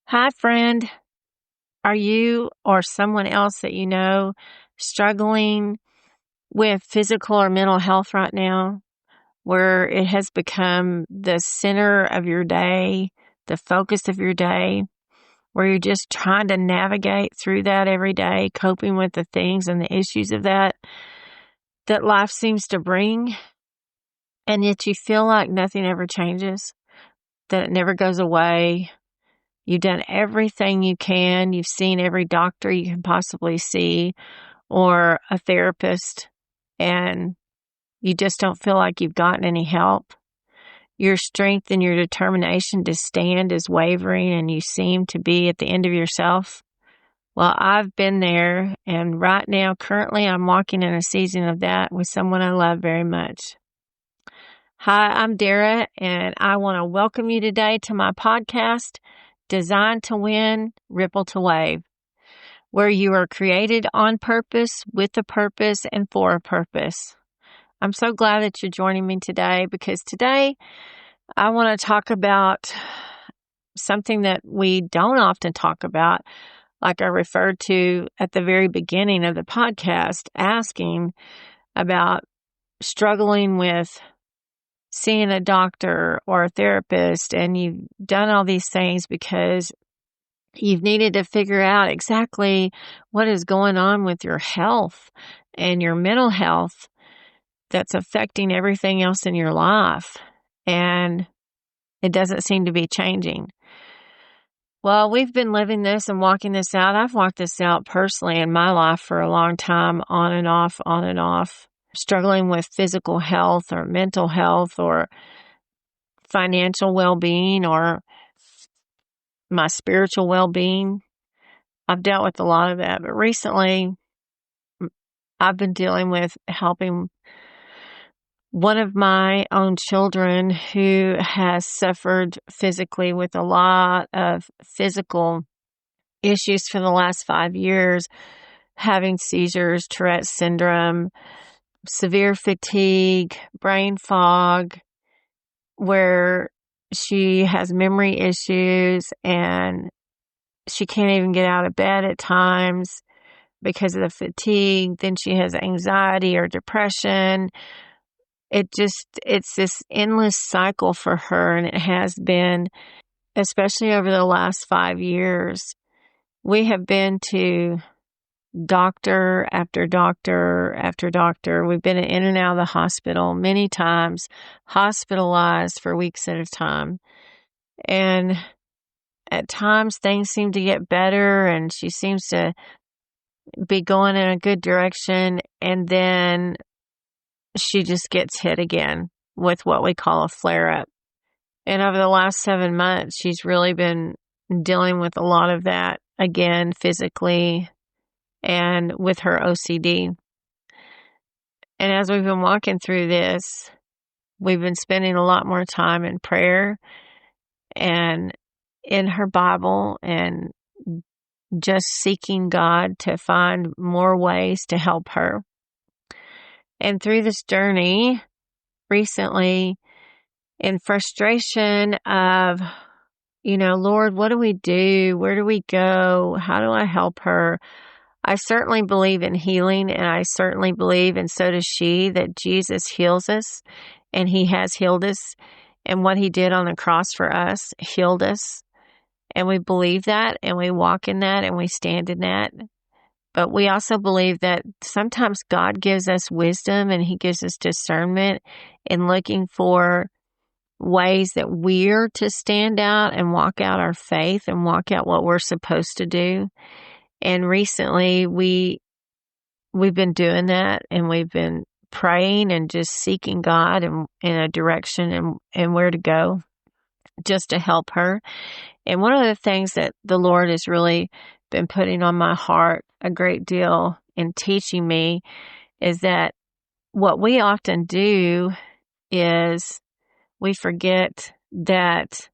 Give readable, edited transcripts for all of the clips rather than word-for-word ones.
Hi, friend. Are you or someone else that you know struggling with physical or mental health right now, where it has become the center of your day, the focus of your day, where you're just trying to navigate through that every day, coping with the things and the issues of that life seems to bring, and yet you feel like nothing ever changes, that it never goes away. You've done everything you can. You've seen every doctor you can possibly see or a therapist, and you just don't feel like you've gotten any help. Your strength and your determination to stand is wavering, and you seem to be at the end of yourself. Well, I've been there, and right now, currently, I'm walking in a season of that with someone I love very much. Hi, I'm Dara, and I want to welcome you today to my podcast, Designed to Win, Ripple to Wave, where you are created on purpose, with a purpose, and for a purpose. I'm so glad that you're joining me today, because today I want to talk about something that we don't often talk about, like I referred to at the very beginning of the podcast, asking about struggling with seeing a doctor or a therapist, and you've done all these things because you've needed to figure out exactly what is going on with your health and your mental health that's affecting everything else in your life. And it doesn't seem to be changing. Well, we've been living this and walking this out. I've walked this out personally in my life for a long time, on and off, struggling with physical health or mental health or financial well-being or my spiritual well-being. I've dealt with a lot of that, but recently I've been dealing with helping one of my own children who has suffered physically with a lot of physical issues for the last 5 years, having seizures, Tourette's syndrome, severe fatigue, brain fog, where she has memory issues and she can't even get out of bed at times because of the fatigue. Then she has anxiety or depression. It's this endless cycle for her, and it has been, especially over the last 5 years. We have been to doctor after doctor after doctor. We've been in and out of the hospital many times, hospitalized for weeks at a time. And at times things seem to get better and she seems to be going in a good direction. And then she just gets hit again with what we call a flare-up. And over the last 7 months, she's really been dealing with a lot of that again, physically and with her OCD. And as we've been walking through this, we've been spending a lot more time in prayer and in her Bible and just seeking God to find more ways to help her. And through this journey recently, in frustration of, Lord, what do we do? Where do we go? How do I help her? I certainly believe in healing, and I certainly believe, and so does she, that Jesus heals us, and he has healed us, and what he did on the cross for us healed us, and we believe that, and we walk in that, and we stand in that. But we also believe that sometimes God gives us wisdom, and he gives us discernment in looking for ways that we're to stand out and walk out our faith and walk out what we're supposed to do. And recently we've been doing that, and we've been praying and just seeking God in a direction and where to go just to help her. And one of the things that the Lord has really been putting on my heart a great deal in teaching me is that what we often do is we forget that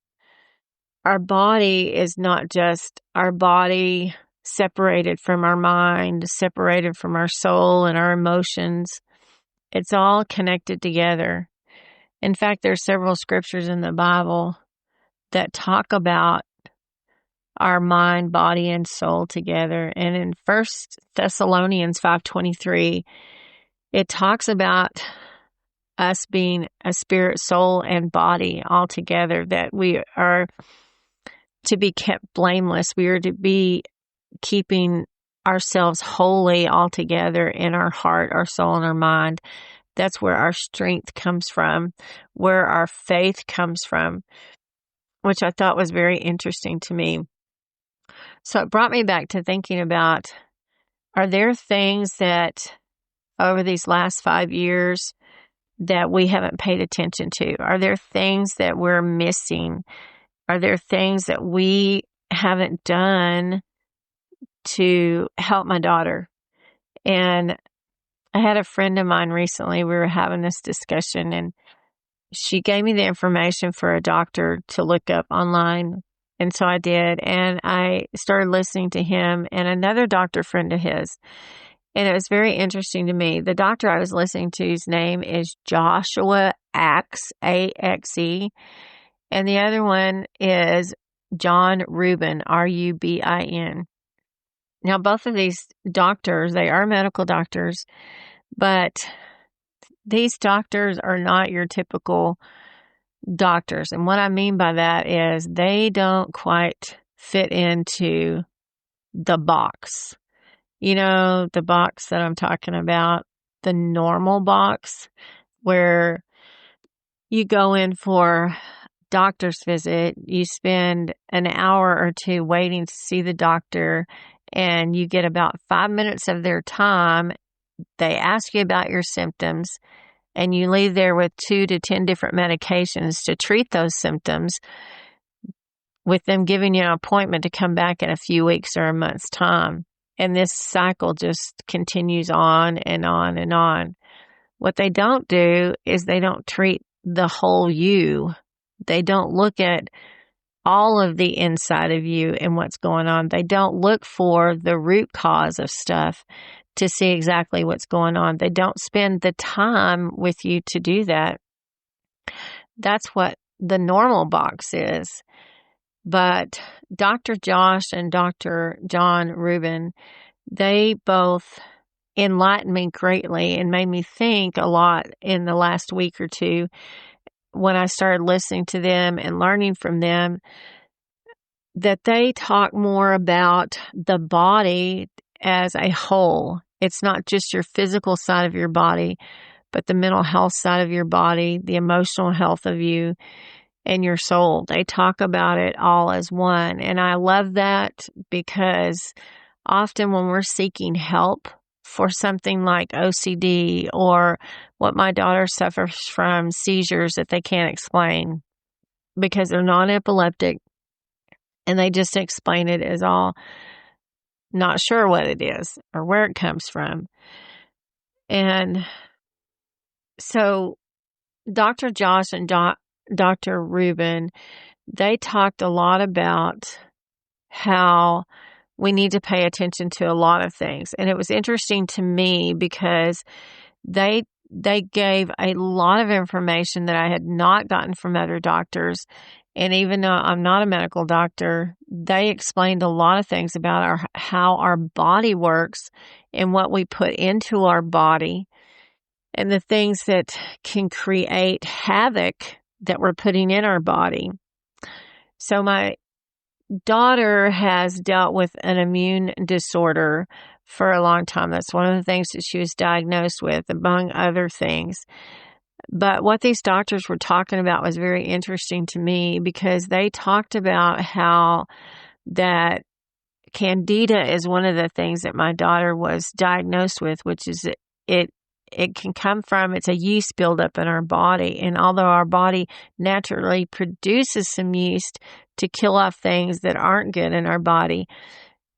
our body is not just our body separated from our mind, separated from our soul and our emotions. It's all connected together. In fact, there are several scriptures in the Bible that talk about our mind, body, and soul together. And in 1 Thessalonians 5:23, it talks about us being a spirit, soul, and body all together, that we are to be kept blameless. We are to be keeping ourselves holy all together in our heart, our soul, and our mind. That's where our strength comes from, where our faith comes from, which I thought was very interesting to me. So it brought me back to thinking about, are there things that over these last 5 years that we haven't paid attention to? Are there things that we're missing? Are there things that we haven't done to help my daughter? And I had a friend of mine recently, we were having this discussion, and she gave me the information for a doctor to look up online. And so I did. And I started listening to him and another doctor friend of his. And it was very interesting to me. The doctor I was listening to's name is Joshua Axe, A-X-E. And the other one is John Rubin, R-U-B-I-N. Now, both of these doctors, they are medical doctors, but these doctors are not your typical doctors. And what I mean by that is they don't quite fit into the box. You know, the box that I'm talking about, the normal box where you go in for doctor's visit, you spend an hour or two waiting to see the doctor, and you get about 5 minutes of their time. They ask you about your symptoms, and you leave there with 2 to 10 different medications to treat those symptoms, with them giving you an appointment to come back in a few weeks or a month's time. And this cycle just continues on and on and on. What they don't do is they don't treat the whole you. They don't look at all of the inside of you and what's going on. They don't look for the root cause of stuff to see exactly what's going on. They don't spend the time with you to do that. That's what the normal box is. But Dr. Josh and Dr. John Rubin, they both enlightened me greatly and made me think a lot in the last week or two when I started listening to them and learning from them, that they talk more about the body as a whole. It's not just your physical side of your body, but the mental health side of your body, the emotional health of you, and your soul. They talk about it all as one. And I love that, because often when we're seeking help for something like OCD, or what my daughter suffers from, seizures that they can't explain because they're non-epileptic, and they just explain it as all not sure what it is or where it comes from. And so Dr. Josh and Dr. Rubin, they talked a lot about how we need to pay attention to a lot of things. And it was interesting to me because they gave a lot of information that I had not gotten from other doctors. And even though I'm not a medical doctor, they explained a lot of things about how our body works and what we put into our body, and the things that can create havoc that we're putting in our body. So my daughter has dealt with an immune disorder for a long time. That's one of the things that she was diagnosed with, among other things. But what these doctors were talking about was very interesting to me, because they talked about how that Candida is one of the things that my daughter was diagnosed with, which is it can come from, it's a yeast buildup in our body. And although our body naturally produces some yeast to kill off things that aren't good in our body,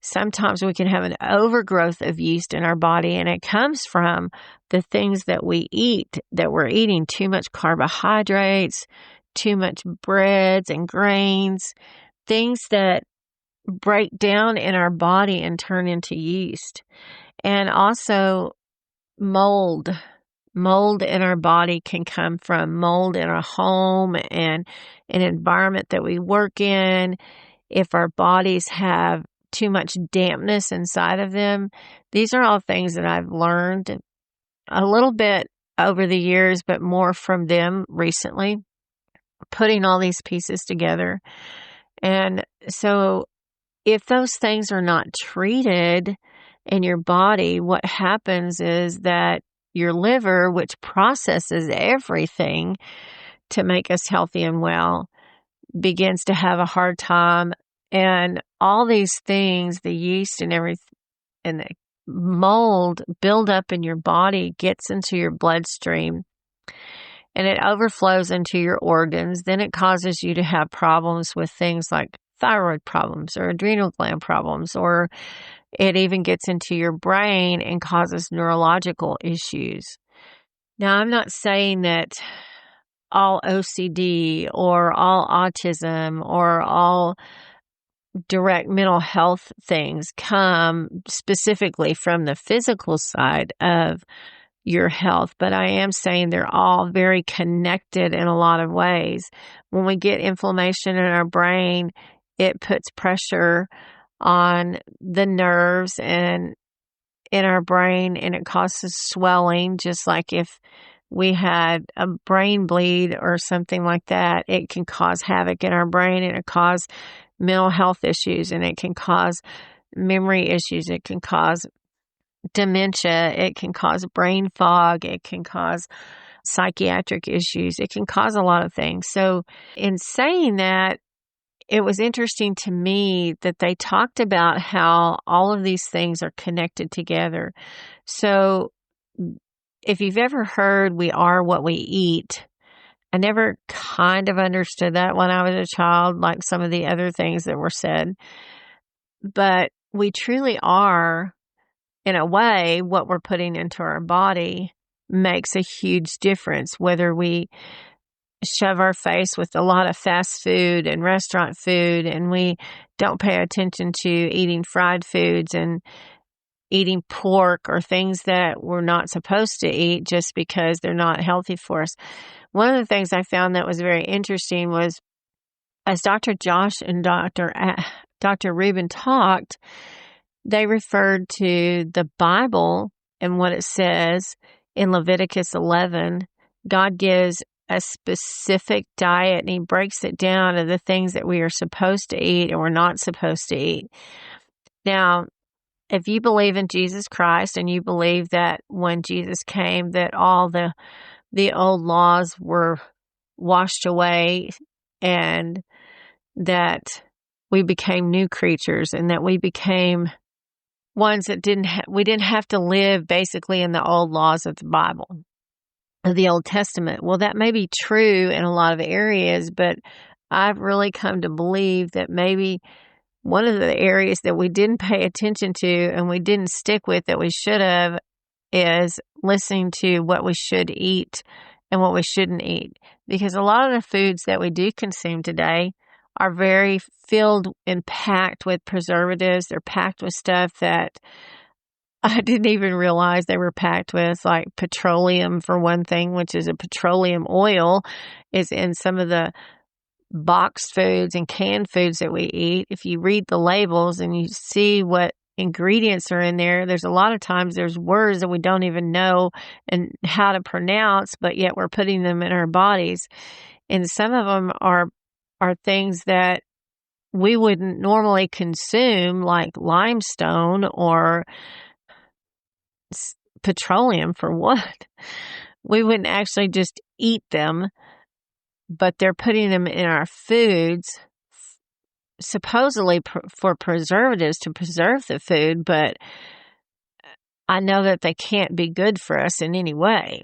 sometimes we can have an overgrowth of yeast in our body, and it comes from the things that we eat, that we're eating too much carbohydrates, too much breads and grains, things that break down in our body and turn into yeast. And also mold. Mold in our body can come from mold in our home and an environment that we work in. if our bodies have too much dampness inside of them. These are all things that I've learned a little bit over the years, but more from them recently, putting all these pieces together. And so if those things are not treated in your body, what happens is that your liver, which processes everything to make us healthy and well, begins to have a hard time. And all these things, the yeast and everything, and the mold build up in your body, gets into your bloodstream, and it overflows into your organs. Then it causes you to have problems with things like thyroid problems or adrenal gland problems, or it even gets into your brain and causes neurological issues. Now, I'm not saying that all OCD or all autism or all direct mental health things come specifically from the physical side of your health, but I am saying they're all very connected in a lot of ways. When we get inflammation in our brain, it puts pressure on the nerves and in our brain, and it causes swelling. Just like if we had a brain bleed or something like that, it can cause havoc in our brain, and it cause mental health issues, and it can cause memory issues. It can cause dementia. It can cause brain fog. It can cause psychiatric issues. It can cause a lot of things. So in saying that, it was interesting to me that they talked about how all of these things are connected together. So if you've ever heard we are what we eat, I never kind of understood that when I was a child, like some of the other things that were said. But we truly are, in a way, what we're putting into our body makes a huge difference, whether we shove our face with a lot of fast food and restaurant food, and we don't pay attention to eating fried foods and eating pork or things that we're not supposed to eat just because they're not healthy for us. One of the things I found that was very interesting was, as Dr. Josh and Dr. Rubin talked, they referred to the Bible and what it says in Leviticus 11. God gives a specific diet, and he breaks it down of the things that we are supposed to eat and we're not supposed to eat. Now, if you believe in Jesus Christ and you believe that when Jesus came, that all the old laws were washed away and that we became new creatures and that we became ones that we didn't have to live basically in the old laws of the Bible, of the Old Testament. Well, that may be true in a lot of areas, but I've really come to believe that maybe one of the areas that we didn't pay attention to and we didn't stick with that we should have is listening to what we should eat and what we shouldn't eat. Because a lot of the foods that we do consume today are very filled and packed with preservatives. They're packed with stuff that I didn't even realize they were packed with, like petroleum, for one thing, which is a petroleum oil, is in some of the boxed foods and canned foods that we eat. If you read the labels and you see what ingredients are in there, there's a lot of times there's words that we don't even know and how to pronounce, but yet we're putting them in our bodies. And some of them are things that we wouldn't normally consume, like limestone or petroleum, for what? We wouldn't actually just eat them, but they're putting them in our foods, supposedly for preservatives to preserve the food, but I know that they can't be good for us in any way.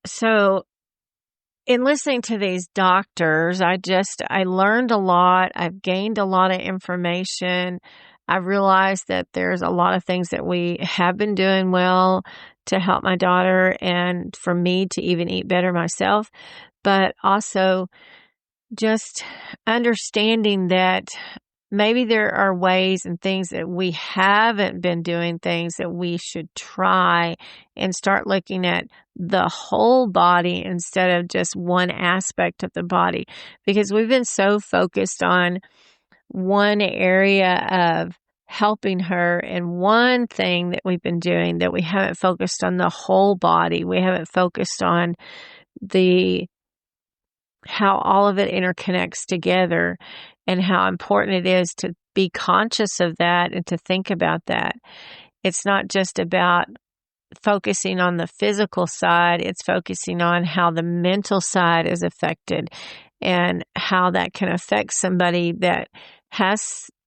So in listening to these doctors, I learned a lot. I've gained a lot of information. I realized that there's a lot of things that we have been doing well to help my daughter and for me to even eat better myself, but also just understanding that maybe there are ways and things that we haven't been doing, things that we should try and start looking at the whole body instead of just one aspect of the body. Because we've been so focused on one area of helping her and one thing that we've been doing that we haven't focused on the whole body. We haven't focused on how all of it interconnects together and how important it is to be conscious of that and to think about that. It's not just about focusing on the physical side, it's focusing on how the mental side is affected and how that can affect somebody that has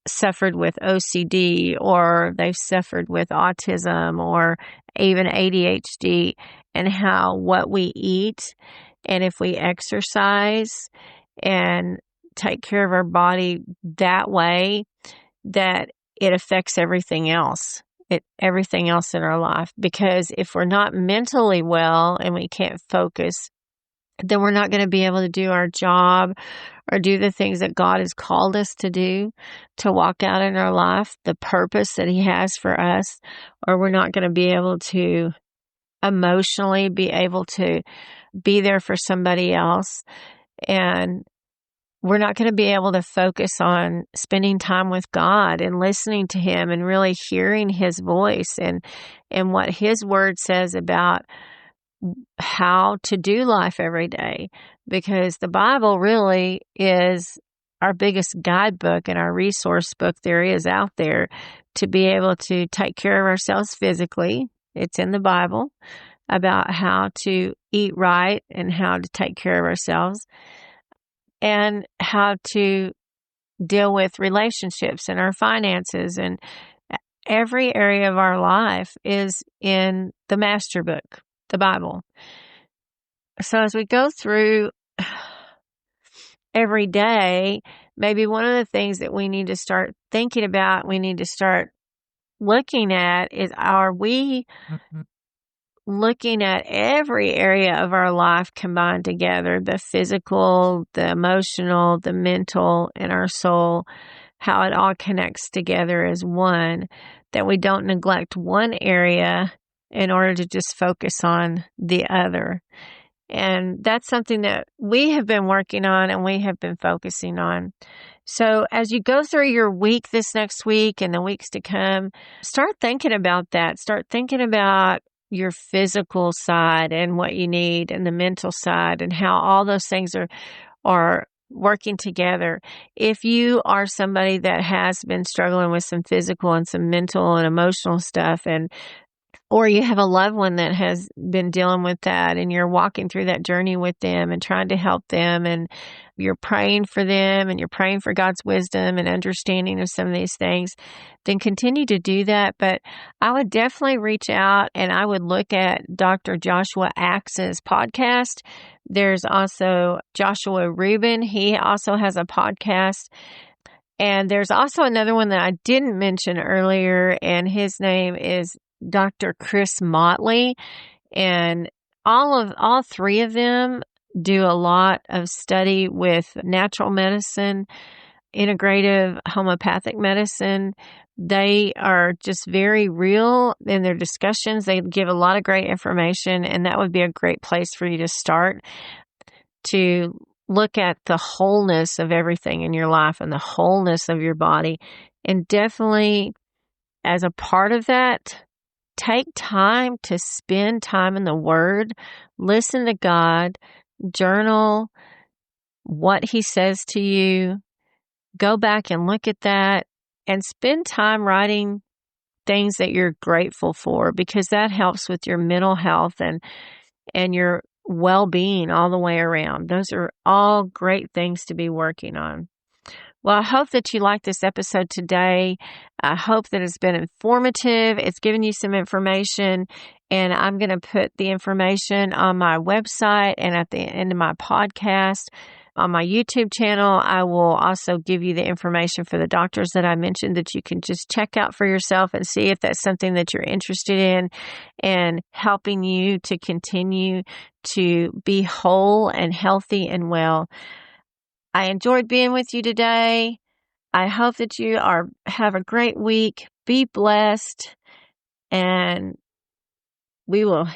suffered with OCD or they've suffered with autism or even ADHD, and how what we eat and if we exercise and take care of our body that way, that it affects everything else. Everything else in our life. Because if we're not mentally well and we can't focus, then we're not going to be able to do our job or do the things that God has called us to do, to walk out in our life, the purpose that He has for us, or we're not going to be able to emotionally be able to be there for somebody else. And we're not going to be able to focus on spending time with God and listening to Him and really hearing His voice and what His word says about how to do life every day. Because the Bible really is our biggest guidebook and our resource book there is out there to be able to take care of ourselves physically. It's in the Bible about how to eat right and how to take care of ourselves, and how to deal with relationships and our finances, and every area of our life is in the master book, the Bible. So as we go through every day, maybe one of the things that we need to start thinking about, we need to start looking at is, are we looking at every area of our life combined together, the physical, the emotional, the mental, and our soul, how it all connects together as one, that we don't neglect one area in order to just focus on the other. And that's something that we have been working on and we have been focusing on. So as you go through your week this next week and the weeks to come, start thinking about that. Start thinking about your physical side and what you need, and the mental side, and how all those things are working together. If you are somebody that has been struggling with some physical and some mental and emotional stuff, or you have a loved one that has been dealing with that and you're walking through that journey with them and trying to help them, and you're praying for them and you're praying for God's wisdom and understanding of some of these things, then continue to do that. But I would definitely reach out and I would look at Dr. Joshua Axe's podcast. There's also Joshua Rubin. He also has a podcast. And there's also another one that I didn't mention earlier, and his name is Dr. Chris Motley. And all three of them do a lot of study with natural medicine, integrative homeopathic medicine. They are just very real in their discussions. They give a lot of great information, and that would be a great place for you to start, to look at the wholeness of everything in your life and the wholeness of your body. And definitely, as a part of that, take time to spend time in the Word, listen to God, journal what He says to you, go back and look at that, and spend time writing things that you're grateful for, because that helps with your mental health and your well-being all the way around. Those are all great things to be working on. Well, I hope that you liked this episode today. I hope that it's been informative. It's given you some information, and I'm going to put the information on my website and at the end of my podcast. On my YouTube channel, I will also give you the information for the doctors that I mentioned that you can just check out for yourself and see if that's something that you're interested in, and helping you to continue to be whole and healthy and well. I enjoyed being with you today. I hope that you have a great week. Be blessed, and we will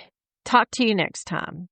talk to you next time.